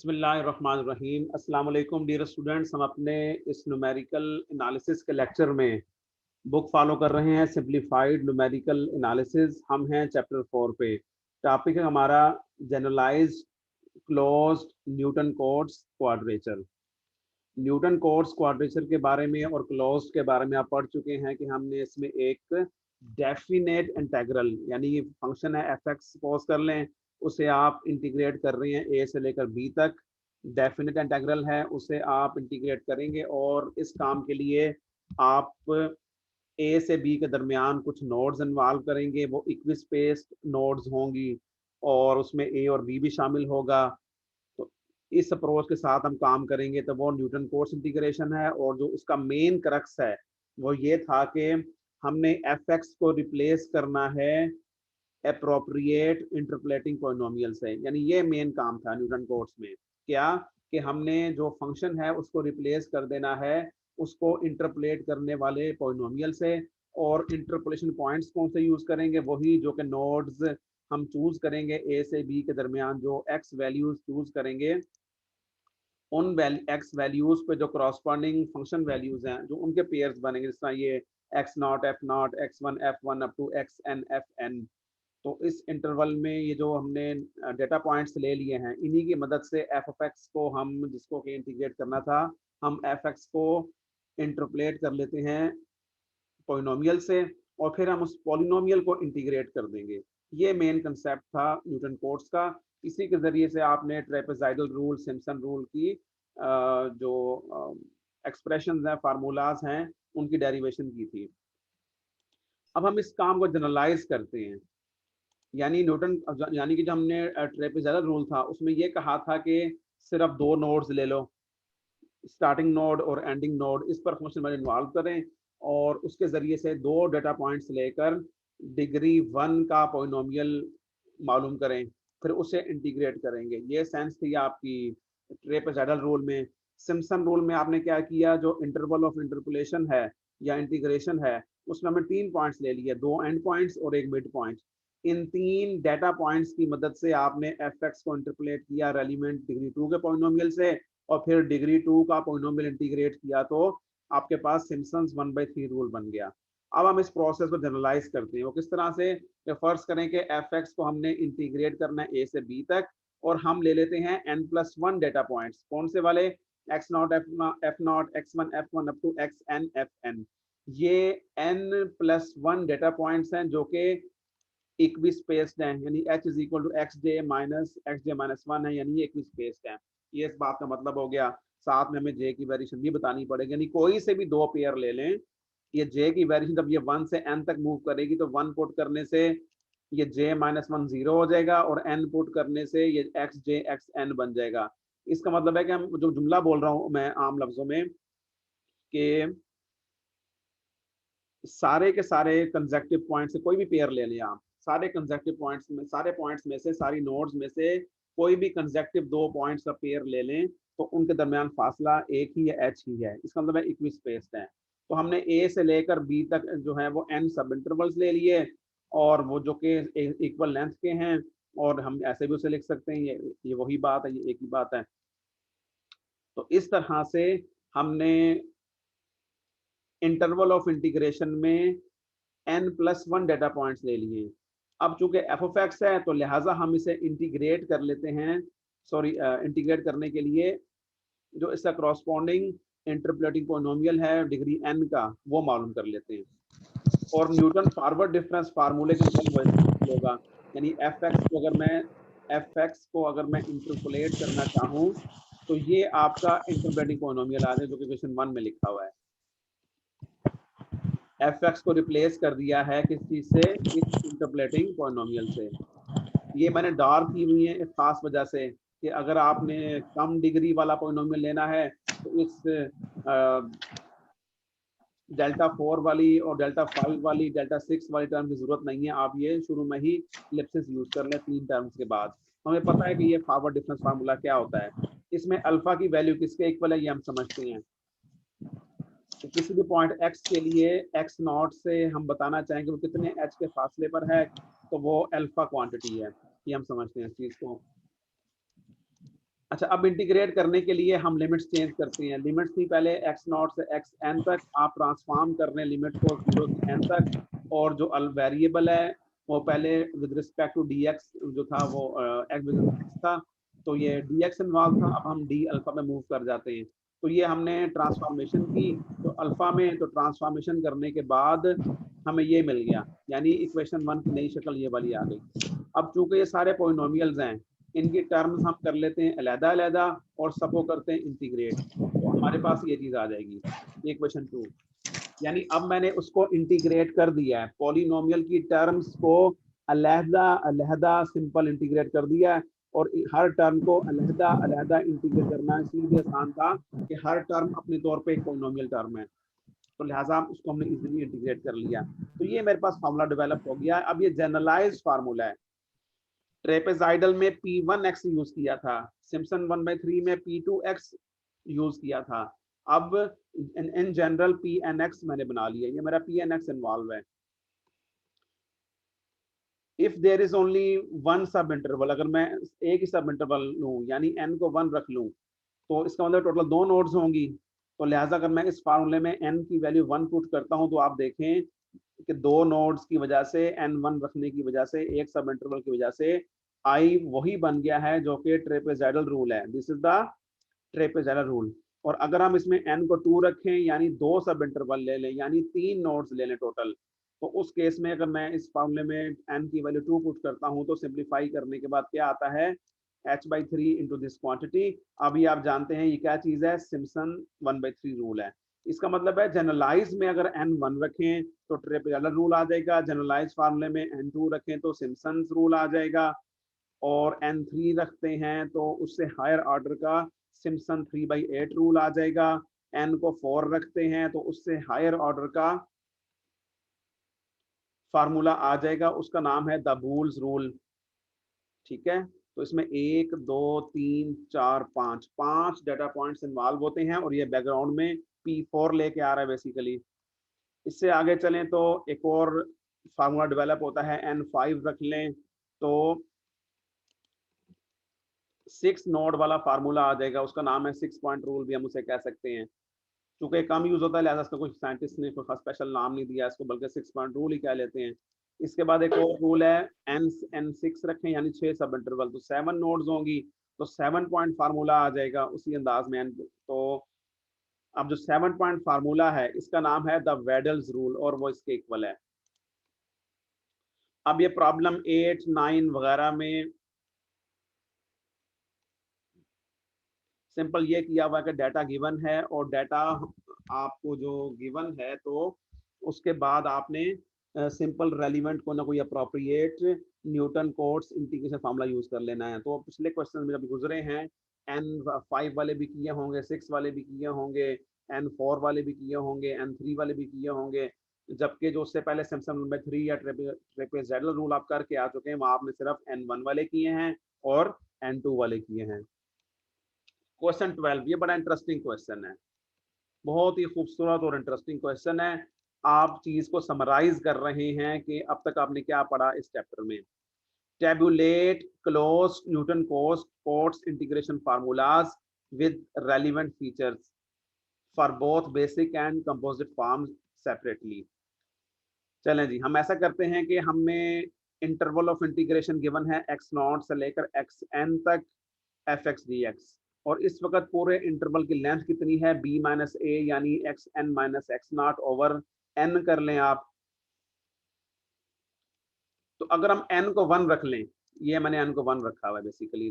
बिस्मिल्लाहिर्रहमानिर्रहीम। अस्सलाम वालेकुम डियर स्टूडेंट्स। हम अपने इस न्यूमेरिकल एनालिसिस के लेक्चर में बुक फॉलो कर रहे हैं, सिंप्लीफाइड न्यूमेरिकल एनालिसिस। हम हैं चैप्टर 4 पे। टॉपिक है हमारा generalised closed Newton Cotes quadrature. Newton Cotes quadrature के बारे में और क्लोज्ड के बारे में आप पढ़ चुके हैं कि हमने इसमें एक डेफिनेट इंटीग्रल यानी फंक्शन है एफ एक्स सपोज कर लें, उसे आप इंटीग्रेट कर रहे हैं ए से लेकर बी तक। डेफिनेट इंटीग्रल है, उसे आप इंटीग्रेट करेंगे और इस काम के लिए आप ए से बी के दरमियान कुछ नोड्स इन्वॉल्व करेंगे, वो इक्विस्पेस्ड नोड्स होंगी और उसमें ए और बी भी शामिल होगा। तो इस अप्रोच के साथ हम काम करेंगे तो वो न्यूटन कोट्स इंटीग्रेशन है। और जो उसका मेन क्रक्स है वो ये था कि हमने एफ एक्स को रिप्लेस करना है अप्रोप्रिएट इंटरपोलेटिंग पॉलिनोमियल से। यानी ये मेन काम था न्यूटन कोट्स में, क्या कि हमने जो फंक्शन है उसको रिप्लेस कर देना है उसको इंटरपोलेट करने वाले पॉलिनोमियल से। और इंटरपोलेशन पॉइंट्स कौन से यूज करेंगे? वही जो कि नोड्स हम चूज करेंगे ए से बी के दरमियान जो एक्स वैल्यूज चूज करेंगे, उन एक्स वैल्यूज पे जो करॉस्पॉन्डिंग फंक्शन वैल्यूज हैं जो उनके पेयर्स बनेंगे, जिस तरह ये x not f one up to x n f n. तो इस इंटरवल में ये जो हमने डेटा पॉइंट्स ले लिए हैं, इन्हीं की मदद से एफ ऑफ एक्स को हम जिसको कि इंटीग्रेट करना था, हम एफ एक्स को इंटरपोलेट कर लेते हैं पॉलिनोमियल से और फिर हम उस पॉलिनोमियल को इंटीग्रेट कर देंगे। ये मेन कंसेप्ट था न्यूटन कोट्स का। इसी के जरिए से आपने ट्रेपेजाइडल रूल, सिम्पसन रूल की जो एक्सप्रेशन हैं, फार्मूलाज हैं, उनकी डेरिवेशन की थी। अब हम इस काम को जनरलाइज करते हैं। यानी कि जो हमने ट्रेपेजाइडल रूल था उसमें ये कहा था कि सिर्फ दो नोड्स ले लो, स्टार्टिंग नोड और एंडिंग नोड, इस पर फंक्शन में इन्वॉल्व करें और उसके जरिए से दो डेटा पॉइंट्स लेकर डिग्री 1 का पॉलिनोमियल मालूम करें, फिर उसे इंटीग्रेट करेंगे। ये सेंस थी आपकी ट्रेपेजाइडल रूल में। सिम्पसन रूल में आपने क्या किया, जो इंटरवल ऑफ इंटरपोलेशन है या इंटीग्रेशन है उसमें हमने 3 पॉइंट्स ले लिए, 2 एंड पॉइंट्स और एक मिड पॉइंट। इन 3 डेटा पॉइंट्स की मदद से आपने एफ एक्स को इंटरपोलेट किया रेलिवेंट डिग्री 2 के पॉलिनोमियल से और फिर डिग्री 2 का पॉलिनोमियल इंटीग्रेट किया तो आपके पास सिम्पसन्स 1/3 रूल बन गया। अब हम इस प्रोसेस को जनरलाइज करते हैं। वो किस तरह से? फर्स्ट करें कि एफ एक्स को हमने इंटीग्रेट करना है ए से बी तक और हम ले लेते हैं n+1 डेटा पॉइंट्स। कौन से वाले? X not f not x one up to x n f n. ये n+1 डेटा पॉइंट्स हैं जो कि इक्वी स्पेस्ड हैं, यानी h is equal to xj-1 है, यानी ये इक्वी स्पेस्ड है। ये इस बात का मतलब हो गया। साथ में हमें j की वेरिएशन भी बतानी पड़ेगी, यानी कोई से भी दो पेयर ले लें, ये j की वेरिएशन जब ये 1 से n तक मूव करेगी तो 1 पुट करने से ये j-1 0 हो जाएगा और n पुट करने से ये xj(xn) बन जाएगा। इसका मतलब है कि हम जो जुमला बोल रहा हूं मैं आम लफ्जों में कि सारे के सारे कंसेक्टिव पॉइंट से कोई भी पेयर ले लें आप, सारे कंसेक्टिव पॉइंट्स में, सारे पॉइंट्स में से, सारी नोड्स में से कोई भी कंसेक्टिव दो पॉइंट्स का पेयर ले लें तो उनके दरमियान फासला एक ही है, एच ही है। इसका मतलब है इक्वी स्पेस्ड है। तो हमने ए से लेकर बी तक जो है वो एन सब इंटरवल्स ले लिए और वो जो कि इक्वल लेंथ के हैं, और हम ऐसे भी उसे लिख सकते हैं, ये वही बात है, ये एक ही बात है। तो इस तरह से हमने इंटरवल ऑफ इंटीग्रेशन में n+1 डेटा पॉइंट्स ले लिए। अब चूंकि एफ ऑफ एक्स है तो लिहाजा हम इसे इंटीग्रेट कर लेते हैं, इंटीग्रेट करने के लिए जो इसका करॉस्पॉन्डिंग इंटरपोलेटिंग पॉलिनोमियल है डिग्री n का, वो मालूम कर लेते हैं। और न्यूटन फॉरवर्ड डिफरेंस फार्मूले के मुताबिक होगा, यानी एफ एक्स को अगर मैं इंटरपोलेट करना चाहूँ तो ये आपका इंटरपोलेटिंग पॉलिनोमियल आ जाए जो कि क्वेश्चन 1 में लिखा हुआ है। एफ एक्स को रिप्लेस कर दिया है किस चीज से? इस इंटरपोलेटिंग पॉलिनोमियल से। ये मैंने डार्क की हुई है एक खास वजह से कि अगर आपने कम डिग्री वाला पॉलिनोमियल लेना है तो इस डेल्टा 4 वाली और डेल्टा 5 वाली, डेल्टा 6 वाली टर्म की जरूरत नहीं है। आप ये शुरू में ही इलिप्सिस यूज कर लें 3 टर्म्स के बाद। हमें पता है कि ये फॉरवर्ड डिफरेंस फार्मूला क्या होता है। इसमें अल्फा की वैल्यू किसके इक्वल है ये हम समझते हैं। तो किसी भी पॉइंट x के लिए x नॉट से हम बताना चाहेंगे वो कितने h के फासले पर है, तो वो अल्फा क्वांटिटी है। ये हम समझते हैं इस चीज को। अच्छा, अब इंटीग्रेट करने के लिए हम लिमिट्स चेंज करते हैं। लिमिट्स थी पहले x0 से xn तक, आप ट्रांसफॉर्म कर रहे हैं लिमिट को 0 से n तक, और जो वेरिएबल है वो पहले विद रिस्पेक्ट टू dx जो था वो x था, तो ये dx इन्वॉल्व था। अब हम d अल्फा में मूव कर जाते हैं। तो ये हमने ट्रांसफॉर्मेशन की, तो अल्फा में तो ट्रांसफॉर्मेशन करने के बाद हमें ये मिल गया, यानी इक्वेशन 1 की नई शक्ल ये वाली आ गई। अब चूंकि ये सारे पोलिनोमियल्स हैं, इनकी टर्म्स हम कर लेते हैं अलग-अलग और सबको करते हैं इंटीग्रेट, तो हमारे पास ये चीज आ जाएगी, ये क्वेश्चन 2। यानी अब मैंने उसको इंटीग्रेट कर दिया है, पॉलिनोमियल की टर्म्स को अलग-अलग सिंपल इंटीग्रेट कर दिया है, और हर टर्म को अलग-अलग इंटीग्रेट करना इसलिए आसान था कि हर टर्म अपने तौर पे एक पॉलिनोमियल टर्म है, तो लिहाजा उसको हमने इजीली इंटीग्रेट कर लिया। तो ये मेरे पास फार्मूला डेवलप हो गया। अब ये जनरलाइज्ड फार्मूला है। ट्रेपेजाइडल में P1x यूज किया था, सिम्पसन 1/3 में P2x यूज किया था। अब इन जनरल Pnx मैंने बना लिया, ये मेरा Pnx इन्वॉल्व है। If there is only one sub interval, अगर मैं एक ही सब इंटरवल लूं यानी n को 1 रख लूं, तो इसका मतलब टोटल 2 नोड्स होंगी। तो लिहाजा अगर मैं इस फार्मूले में n की वैल्यू 1 पुट करता हूं, तो आप देखें कि 2 नोड्स की वजह से, n1 रखने की वजह से, एक सब इंटरवल की वजह से i वही बन गया है जो कि ट्रेपेजाइडल रूल है। This is the trapezoidal rule. और अगर हम इसमें n को 2 रखें यानी 2 सब इंटरवल ले लें, यानी 3 नोड्स ले लें टोटल, तो उस केस में अगर मैं इस फॉर्मूले में n की वैल्यू 2 पुट करता हूं, तो सिंप्लीफाई करने के बाद क्या आता है, h/3 इंटू दिस क्वांटिटी। अभी आप जानते हैं ये क्या चीज है, सिम्पसन 1/3 रूल है। इसका मतलब है जनरलाइज में अगर n1 रखें तो ट्रेपेजाइडल रूल आ जाएगा, जनरलाइज फार्मूले में n2 रखें तो सिम्पसन रूल आ जाएगा, और n3 रखते हैं तो उससे हायर ऑर्डर का सिम्पसन 3/8 रूल आ जाएगा। n को 4 रखते हैं तो उससे हायर ऑर्डर का फार्मूला आ जाएगा, उसका नाम है द बूल्स रूल। ठीक है, तो इसमें 1 2 3 4 5 5 डाटा पॉइंट्स इन्वॉल्व होते हैं, और ये बैकग्राउंड में P4 लेके आ रहा है बेसिकली। इससे आगे चलें तो एक और फार्मूला डेवलप होता है, n5 रख लें तो 6 नोड वाला फार्मूला आ जाएगा, उसका नाम है 6 पॉइंट रूल भी हम उसे कह सकते हैं। चूंकि कम यूज होता है लिहाजा इसका कुछ साइंटिस्ट ने कोई स्पेशल नाम नहीं दिया इसको, बल्कि 6 पॉइंट रूल ही कह लेते हैं। इसके बाद एक और रूल है n6 रखें यानी 6 सब इंटरवल, तो 7 नोड्स होंगी, तो 7 पॉइंट फार्मूला आ जाएगा उसी अंदाज में। तो अब जो 7 पॉइंट फार्मूला है इसका नाम है द वेडल्स रूल, और वो इसके इक्वल है। अब ये प्रॉब्लम 8 9 वगैरह में सिंपल ये किया हुआ है कि डाटा गिवन है, और डाटा आपको जो गिवन है तो उसके बाद आपने सिंपल रेलिवेंट को ना कोई appropriate Newton Cotes integration formula use कर लेना है। तो पिछले क्वेश्चन में जब गुजरे हैं, n5 वाले भी किए होंगे, 6 वाले भी किए होंगे, n4 वाले भी किए होंगे, n3 वाले भी किए होंगे, जबकि जो उससे पहले सिम्पसन 1/3 या ट्रेपेजाइडल रूल आप करके आ चुके हैं, वहां आपने सिर्फ n1 वाले किए हैं और n2 वाले किए हैं। क्वेश्चन 12, ये बड़ा इंटरेस्टिंग क्वेश्चन है, बहुत ही खूबसूरत और इंटरेस्टिंग क्वेश्चन है। आप चीज को समराइज कर रहे हैं कि अब तक आपने क्या पढ़ा इस चैप्टर में। Tablet close Newton Cotes integration formulas with relevant features for both basic and composite forms separately. चलें जी, हम ऐसा करते हैं कि हमें इंटरवल ऑफ इंटीग्रेशन गिवन है x0 से लेकर xn तक fx dx, और इस वक्त पूरे इंटरवल की लेंथ कितनी है, b माइनस ए यानी xn minus x0 over n कर लें आप। तो अगर हम n को 1 रख लें, ये मैंने n को 1 रखा हुआ है बेसिकली,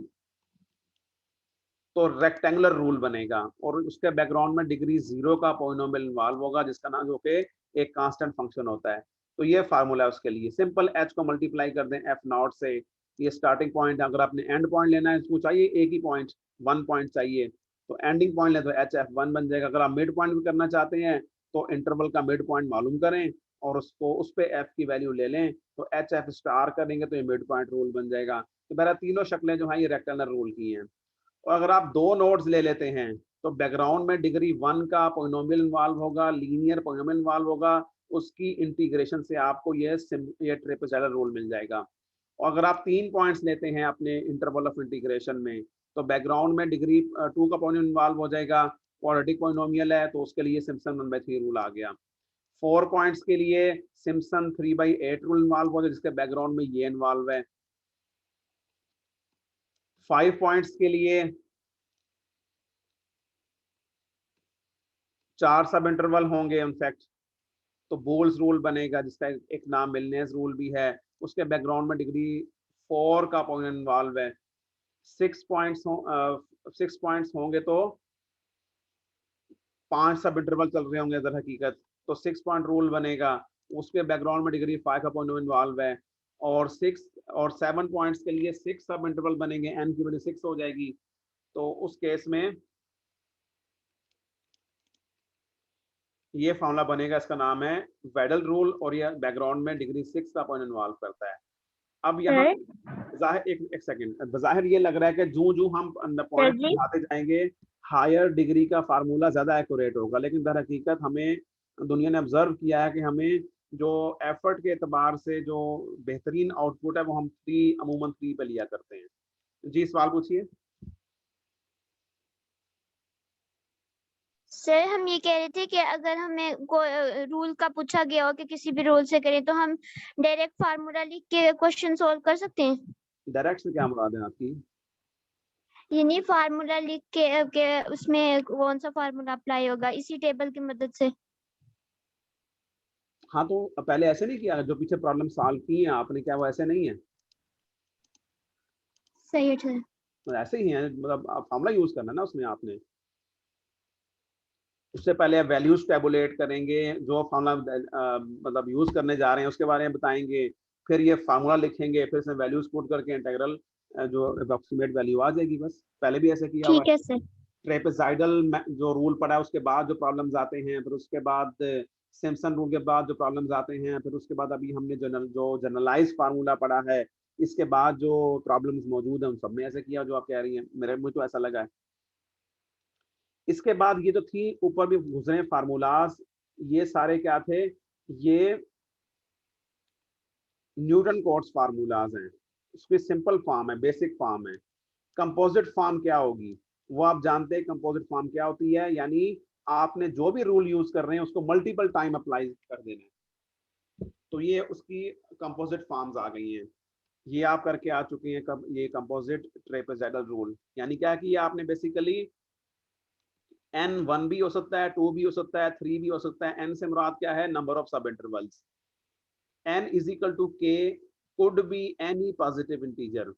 तो रेक्टेंगुलर रूल बनेगा, और उसके बैकग्राउंड में डिग्री 0 का पॉलिनोमियल इन्वॉल्व होगा जिसका नाम जो कि एक कांस्टेंट फंक्शन होता है। तो ये फार्मूला है उसके लिए। सिंपल h को मल्टीप्लाई कर दें f0 से, ये स्टार्टिंग पॉइंट, अगर आपने एंड पॉइंट लेना है इसको चाहिए एक ही पॉइंट, 1 पॉइंट चाहिए, तो एंडिंग पॉइंट ले तो hf1 बन जाएगा। अगर आप मिड पॉइंट भी करना चाहते हैं तो इंटरवल का मिड पॉइंट मालूम करें और उसको उस पे f की वैल्यू ले लें, तो hf स्टार करेंगे तो ये मिड पॉइंट रूल बन जाएगा। तो मेरा तीनों शक्लें जो हैं ये रेक्टेंगुलर रूल की हैं। और अगर आप 2 नोड्स ले लेते हैं तो बैकग्राउंड में डिग्री 1 का पॉलिनोमियल इन्वॉल्व होगा, लीनियर पॉलिनोमियल इन्वॉल्व होगा, उसकी इंटीग्रेशन से आपको ये ट्रेपेजाइडल रूल मिल जाएगा। और अगर आप 3 पॉइंट्स लेते हैं अपने इंटरवल ऑफ इंटीग्रेशन में, तो बैकग्राउंड में डिग्री 2 का पॉइनोमियल इन्वॉल्व हो जाएगा, क्वाड्रेटिक पॉइनोमियल है तो उसके लिए सिम्पसन 1/3 रूल आ गया। 4 पॉइंट्स के लिए सिम्पसन 3/8 रूल इन्वॉल्व हो जाए जिसके बैकग्राउंड में ये इन्वॉल्व है। 5 पॉइंट्स के लिए 4 सब इंटरवल होंगे इनफैक्ट, तो बोल्स रूल बनेगा जिसका एक नाम मिलनेस रूल भी है, उसके बैकग्राउंड में डिग्री 4 का पॉइंट इन्वॉल्व है। 6 पॉइंट्स होंगे तो 5 सब इंटरवल चल रहे होंगे दर हकीकत, तो 6 पॉइंट रूल बनेगा, उसके बैकग्राउंड में डिग्री 5 का पॉइंट इन्वॉल्व है। और 7 पॉइंट्स के लिए 6 सब इंटरवल बनेंगे, एन की वैल्यू 6 हो जाएगी, तो उस केस में ये फॉर्मूला बनेगा, इसका नाम है वेडल रूल, और ये बैकग्राउंड में डिग्री 6 का पॉइंट इन्वॉल्व करता है। अब यहाँ एक सेकंड, बज़ाहिर ये लग रहा है कि जो हम पॉइंट बढ़ाते जाएंगे हायर डिग्री का फार्मूला ज्यादा एक्यूरेट होगा, लेकिन दर हकीकत हमें दुनिया ने ऑब्जर्व किया है कि हमें जो एफर्ट के एतबार से जो बेहतरीन आउटपुट है वो हम अमूमन 3 पे लिया करते हैं। जी सवाल पूछिए। सर हम ये कह रहे थे कि अगर हमें रूल का पूछा गया हो कि किसी भी रूल से करें तो हम डायरेक्ट फार्मूला लिख के क्वेश्चन सॉल्व कर सकते हैं। डायरेक्ट से क्या मुराद है आपकी? ये नहीं, फार्मूला लिख के उसमें कौन सा फार्मूला अप्लाई होगा इसी टेबल की मदद से। हाँ तो पहले ऐसे नहीं किया, जो पीछे प्रॉब्लम सॉल्व की है आपने, क्या वो ऐसे नहीं है? सही है सर। तो ऐसे ही है, मतलब फार्मूला यूज करना ना उसमें आपने। उससे पहले वैल्यूज टैबुलेट करेंगे, जो फार्मूला मतलब यूज करने जा रहे हैं उसके बारे में बताएंगे, फिर ये फार्मूला लिखेंगे, फिर इसमें वैल्यूज पुट करके इंटीग्रल जो अप्रोक्सीमेट वैल्यू आ जाएगी। बस पहले भी ऐसे किया हुआ ठीक है सर। ट्रेपेजाइडल जो रूल पढ़ा है उसके बाद जो प्रॉब्लम्स आते हैं, फिर उसके बाद सिम्पसन रूल के बाद जो प्रॉब्लम्स आते हैं, फिर उसके बाद अभी हमने जो जनरलाइज फार्मूला पढ़ा है, इसके बाद जो प्रॉब्लम्स मौजूद है उन सब में ऐसे किया जो आप कह रही हैं, मुझे तो ऐसा लगा है। इसके बाद ये जो थी ऊपर भी गुजरे फार्मूलाज, ये सारे क्या थे? ये न्यूटन कोट्स फार्मूलाज हैं, उसकी सिंपल फॉर्म है, बेसिक फॉर्म है। कंपोजिट फॉर्म क्या होगी वो आप जानते हैं, कंपोजिट फॉर्म क्या होती है, यानी आपने जो भी रूल यूज कर रहे हैं उसको मल्टीपल टाइम अप्लाई कर देना है, तो ये उसकी कंपोजिट फॉर्म्स आ गई हैं। ये आप करके आ चुके हैं कब? ये कंपोजिट ट्रेपेजाइडल रूल, यानी क्या कि आपने बेसिकली n1 भी हो सकता है, 2 भी हो सकता है, 3 भी हो सकता है। n से मुराद क्या है? Number of sub intervals. n is equal to k could be any positive integer,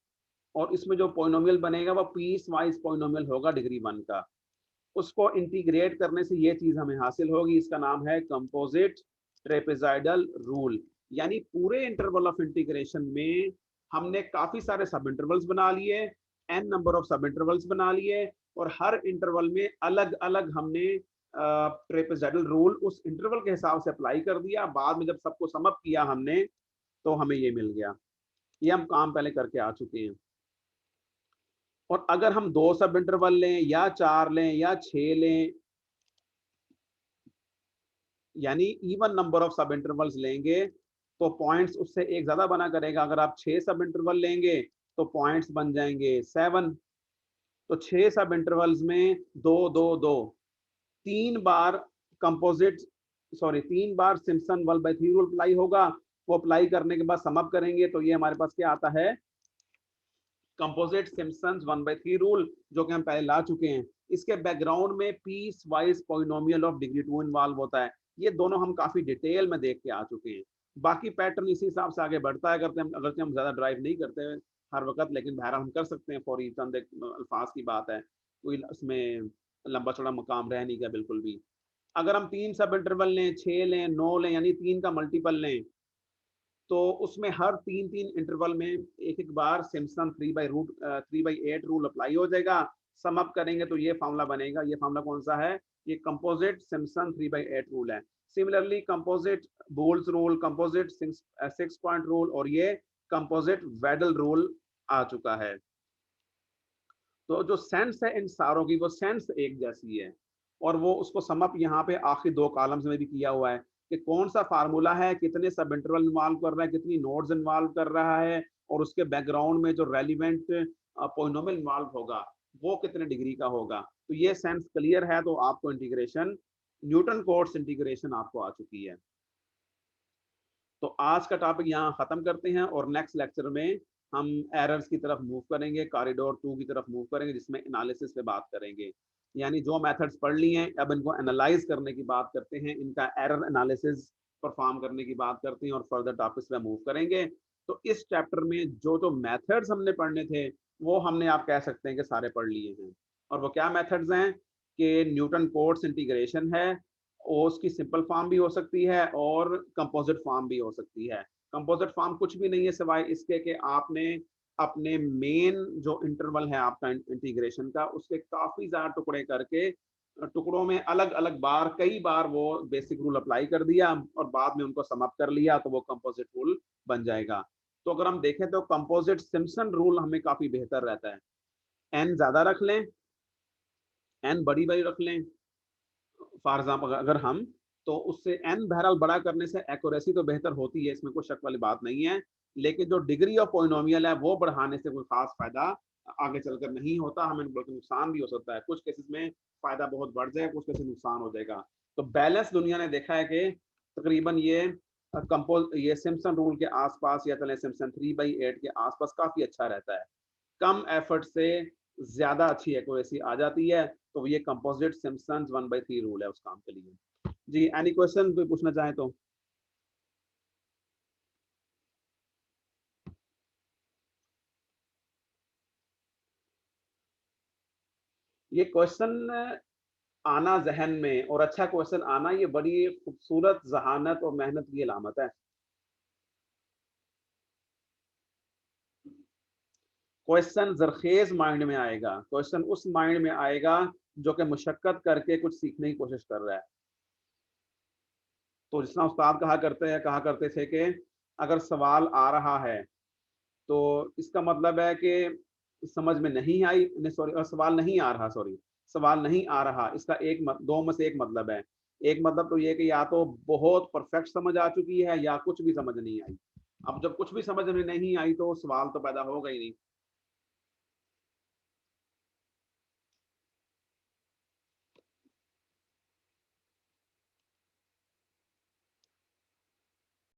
और इसमें जो पॉलिनोमियल बनेगा वो पीस वाइज पॉलिनोमियल होगा डिग्री 1 का। उसको इंटीग्रेट करने से ये चीज हमें हासिल होगी, इसका नाम है कंपोजिट ट्रेपेजाइडल रूल। यानी पूरे इंटरवल ऑफ इंटीग्रेशन में हमने काफी सारे सब इंटरवल्स बना लिए, n number of sub intervals बना लिए, और हर इंटरवल में अलग अलग हमने ट्रेपेजाइडल रूल उस इंटरवल के हिसाब से अप्लाई कर दिया। बाद में जब सबको सम अप किया हमने तो हमें ये मिल गया। ये हम काम पहले करके आ चुके हैं। और अगर हम 2 सब इंटरवल लें या 4 लें या 6 लें, यानी even number of sub intervals लेंगे तो पॉइंट्स उससे एक ज्यादा बना करेगा। अगर आप 6 सब इंटरवल लेंगे तो पॉइंट्स बन जाएंगे 7। तो 6 सब इंटरवल्स में 2 2 2 3 बार कंपोजिट 3 बार सिम्पसन 1/3 रूल अप्लाई होगा। वो अप्लाई करने के बाद सम अप करेंगे तो ये हमारे पास क्या आता है? कंपोजिट सिम्पसन 1/3 रूल, जो कि हम पहले ला चुके हैं। इसके बैकग्राउंड में piece wise polynomial of degree 2 involve होता है। ये दोनों हम काफी डिटेल में देख के आ चुके हैं। बाकी पैटर्न इसी हिसाब से आगे बढ़ता है, करते हैं अगर हम ज्यादा ड्राइव नहीं करते हर वक्त, लेकिन बहरहाल हम कर सकते हैं। फॉर चंद अल्फाज की बात है, कोई उसमें लंबा चौड़ा मकाम रह नहीं गया बिल्कुल भी। अगर हम 3 सब इंटरवल लें, 6 लें, 9 लें, यानी 3 का मल्टीपल लें, तो उसमें हर 3 इंटरवल में एक बार सिम्पसन 3/8 रूल अप्लाई हो जाएगा। सम अप करेंगे तो ये फार्मूला बनेगा। ये फार्मूला कौन सा है? ये कंपोजिट सिम्पसन 3/8 रूल है। Similarly composite Boole's rule, composite 6 point rule, और ये कंपोजिट वेडल रूल आ चुका है। तो जो सेंस है इन सारों की, वो सेंस एक जैसी है, और वो उसको सम अप यहाँ पे आखिरी 2 कॉलम्स में भी किया हुआ है कि कौन सा फार्मूला है, कितने सब इंटरवल इन्वॉल्व कर रहा है, कितनी नोड्स इन्वॉल्व कर रहा है, और उसके बैकग्राउंड में जो रेलिवेंट पॉलिनोमियल इन्वॉल्व होगा वो कितने डिग्री का होगा। तो ये सेंस क्लियर है, तो आपको इंटीग्रेशन न्यूटन कोट्स इंटीग्रेशन आपको आ चुकी है। तो आज का टॉपिक यहाँ खत्म करते हैं और नेक्स्ट लेक्चर में हम एरर्स की तरफ मूव करेंगे, कॉरिडोर 2 की तरफ मूव करेंगे, जिसमें एनालिसिस पे बात करेंगे। यानी जो मेथड्स पढ़ लिए हैं, अब इनको एनालाइज करने की बात करते हैं, इनका एरर एनालिसिस परफॉर्म करने की बात करते हैं और फर्दर टॉपिक्स पे मूव करेंगे। तो इस चैप्टर में जो जो मेथड्स हमने पढ़ने थे वो हमने आप कह सकते हैं कि सारे पढ़ लिए हैं। और वो क्या मेथड्स हैं कि न्यूटन कोट्स इंटीग्रेशन है, और उसकी सिंपल फॉर्म भी हो सकती है और कंपोजिट फॉर्म भी हो सकती है। कंपोजिट फॉर्म कुछ भी नहीं है सिवाय इसके कि आपने अपने मेन जो इंटरवल है आपका इंटीग्रेशन का, उसके काफी ज्यादा टुकड़े करके टुकड़ों में अलग अलग बार कई बार वो बेसिक रूल अप्लाई कर दिया और बाद में उनको समाप्त कर लिया, तो वो कंपोजिट रूल बन जाएगा। तो अगर हम देखें तो कंपोजिट सिम्पसन रूल हमें काफी बेहतर रहता है। एन ज्यादा रख लें, एन बड़ी बड़ी रख लें फॉर एग्जाम्पल अगर हम, तो उससे एन बहरहाल बड़ा करने से एक्यूरेसी तो बेहतर होती है, इसमें कोई शक वाली बात नहीं है। लेकिन जो डिग्री ऑफ पॉलिनोमियल है वो बढ़ाने से कोई खास फायदा आगे चलकर नहीं होता, हमें बल्कि नुकसान भी हो सकता है। कुछ केसेस में फायदा बहुत बढ़ जाएगा, कुछ केसेस नुकसान हो जाएगा। तो बैलेंस दुनिया ने देखा है कि तकरीबन ये सिम्पसन रूल के आसपास या चले सिम्पसन 3/8 के आसपास काफी अच्छा रहता है। कम एफर्ट से ज्यादा अच्छी एक्यूरेसी आ जाती है। तो ये कंपोजिट सिम्पसन 1/3 रूल है उस काम के लिए। जी, एनी क्वेश्चन कोई पूछना चाहे तो? ये क्वेश्चन आना जहन में और अच्छा क्वेश्चन आना, ये बड़ी खूबसूरत जहानत और मेहनत की अलामत है। क्वेश्चन जरखेज माइंड में आएगा, क्वेश्चन उस माइंड में आएगा जो कि मुशक्कत करके कुछ सीखने की कोशिश कर रहा है। तो जितना उस्ताद कहा करते थे कि अगर सवाल आ रहा है तो इसका मतलब है कि समझ में नहीं आई, सॉरी, और सवाल नहीं आ रहा, सॉरी, सवाल नहीं आ रहा, इसका दो में से एक मतलब है। एक मतलब तो ये कि या तो बहुत परफेक्ट समझ आ चुकी है या कुछ भी समझ नहीं आई। अब जब कुछ भी समझ में नहीं आई तो सवाल तो पैदा होगा ही नहीं।